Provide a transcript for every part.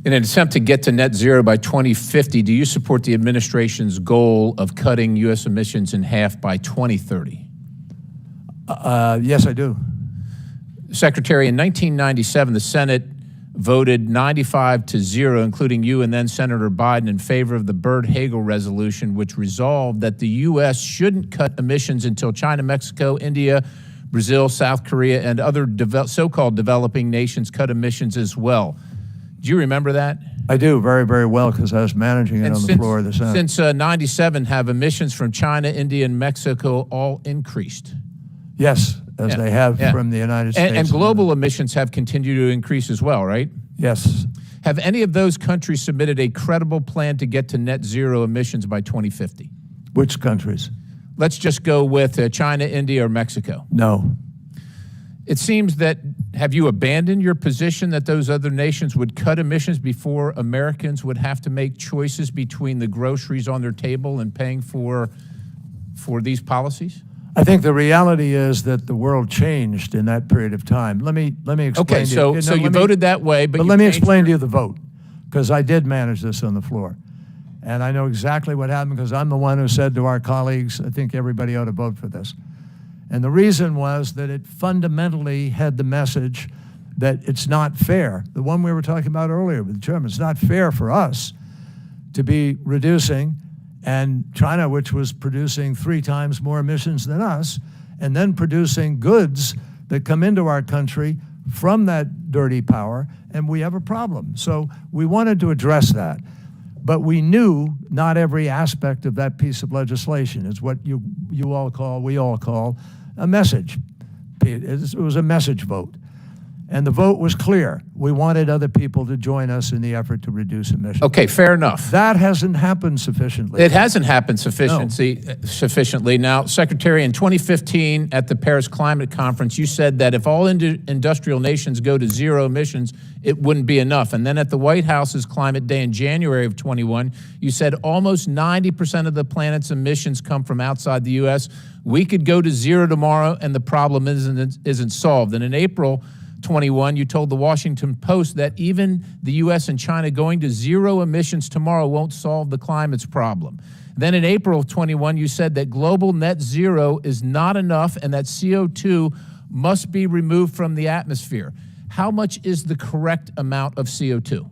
In an attempt to get to net zero by 2050, do you support the administration's goal of cutting U.S. emissions in half by 2030? Yes, I do. Secretary, in 1997, the Senate voted 95-0, including you and then Senator Biden, in favor of the Byrd-Hagel resolution, which resolved that the U.S. shouldn't cut emissions until China, Mexico, India, Brazil, South Korea, and other so-called developing nations cut emissions as well. Do you remember that? I do, very, very well, because I was managing it on the floor of the Senate. Since 97, have emissions from China, India, and Mexico all increased? Yes, as they have from the United States. And global emissions have continued to increase as well, right? Yes. Have any of those countries submitted a credible plan to get to net zero emissions by 2050? Which countries? Let's just go with China, India, or Mexico. No. It seems that, have you abandoned your position that those other nations would cut emissions before Americans would have to make choices between the groceries on their table and paying for these policies? I think the reality is that the world changed in that period of time. Let me explain. Okay, so you voted that way, but let me explain to you the vote, because I did manage this on the floor. And I know exactly what happened, because I'm the one who said to our colleagues, I think everybody ought to vote for this. And the reason was that it fundamentally had the message that it's not fair. The one we were talking about earlier with the chairman, it's not fair for us to be reducing, and China, which was producing 3 times more emissions than us, and then producing goods that come into our country from that dirty power, and we have a problem. So we wanted to address that. But we knew not every aspect of that piece of legislation is what you all call, we all call, a message. It was a message vote. And the vote was clear. We wanted other people to join us in the effort to reduce emissions. Okay, fair enough. That hasn't happened sufficiently. It hasn't happened sufficiently. Now, Secretary, in 2015 at the Paris Climate Conference, you said that if all industrial nations go to zero emissions, it wouldn't be enough. And then at the White House's Climate Day in January of 21, you said almost 90% of the planet's emissions come from outside the U.S. We could go to zero tomorrow and the problem isn't solved. And in April 21, you told the Washington Post that even the U.S. and China going to zero emissions tomorrow won't solve the climate's problem. Then in April of 21, you said that global net zero is not enough and that CO2 must be removed from the atmosphere. How much is the correct amount of CO2?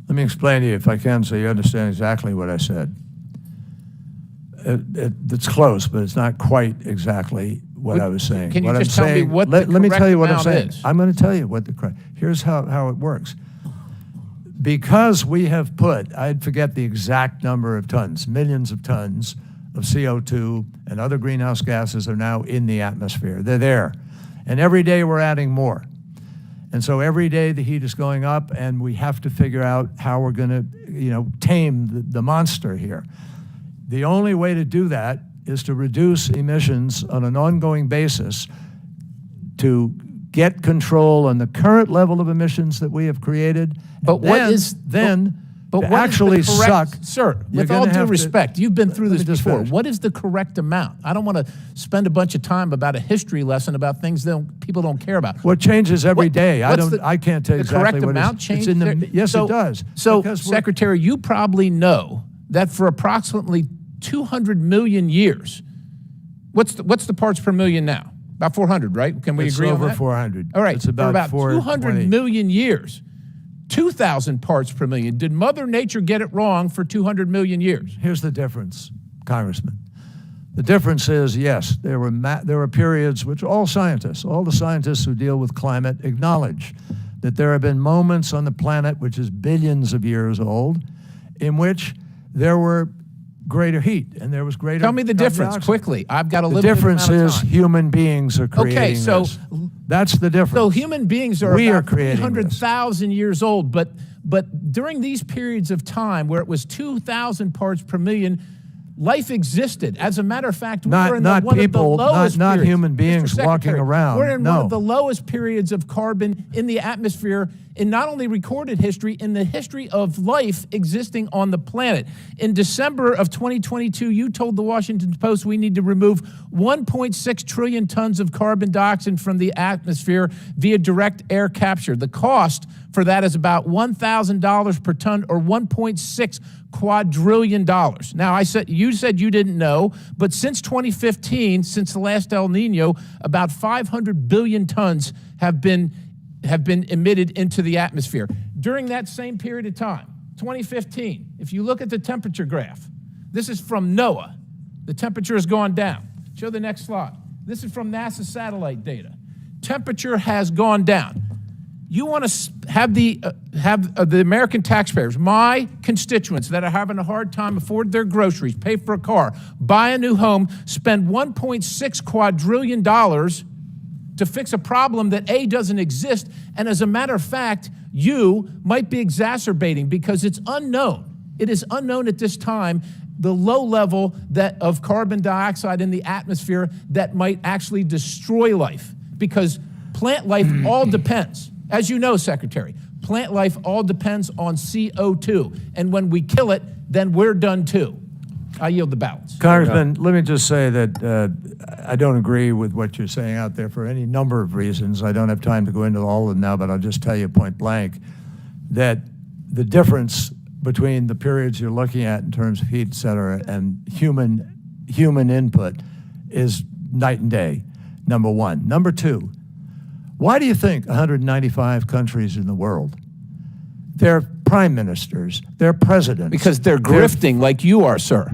Let me explain to you, if I can, so you understand exactly what I said. It's close, but it's not quite exactly what I was saying. Can you just tell me what the correct amount is? Let me tell you what I'm saying. I'm going to tell you what the correct. Here's how it works. Because we have put, I'd forget the exact number of tons, millions of tons of CO2 and other greenhouse gases are now in the atmosphere. They're there. And every day we're adding more. And so every day the heat is going up, and we have to figure out how we're going to, tame the monster here. The only way to do that is to reduce emissions on an ongoing basis, to get control on the current level of emissions that we have created. But what is then to actually suck? Sir, with all due respect, you've been through this before. What is the correct amount? I don't want to spend a bunch of time about a history lesson about things that people don't care about. What changes every day? I can't tell you exactly what what the correct amount changes. Yes, it does. So, Secretary, you probably know that for approximately 200 million years, what's the parts per million now? About 400, right? Can we agree on that? It's over 400. All right, it's about 200 million years, 2,000 parts per million. Did Mother Nature get it wrong for 200 million years? Here's the difference, Congressman. The difference is, yes, there were periods which all the scientists who deal with climate acknowledge that there have been moments on the planet, which is billions of years old, in which there were greater heat and there was greater. Tell me the difference quickly. I've got a little. The difference is human beings are creating this. That's the difference. So human beings are about 300,000 years old, but during these periods of time where it was 2,000 parts per million, life existed. As a matter of fact, we're in one of the lowest not human beings walking around. We're in one of the lowest periods of carbon in the atmosphere in not only recorded history, in the history of life existing on the planet. In December of 2022, you told the Washington Post we need to remove 1.6 trillion tons of carbon dioxide from the atmosphere via direct air capture. The cost for that is about $1,000 per ton, or $1.6 quadrillion. Now, you said you didn't know, but since 2015, since the last El Nino, about 500 billion tons have been emitted into the atmosphere. During that same period of time, 2015, if you look at the temperature graph, this is from NOAA. The temperature has gone down. Show the next slide. This is from NASA satellite data. Temperature has gone down. You want to have the American taxpayers, my constituents that are having a hard time afford their groceries, pay for a car, buy a new home, spend $1.6 quadrillion to fix a problem that A, doesn't exist, and as a matter of fact, you might be exacerbating, because it's unknown. It is unknown at this time the low level of carbon dioxide in the atmosphere that might actually destroy life, because plant life all depends. As you know, Secretary, plant life all depends on CO2. And when we kill it, then we're done too. I yield the balance. Congressman, let me just say that I don't agree with what you're saying out there for any number of reasons. I don't have time to go into all of them now, but I'll just tell you point blank that the difference between the periods you're looking at in terms of heat, et cetera, and human input is night and day, number one. Number two, why do you think 195 countries in the world, their prime ministers, their presidents... Because they're grifting like you are, sir.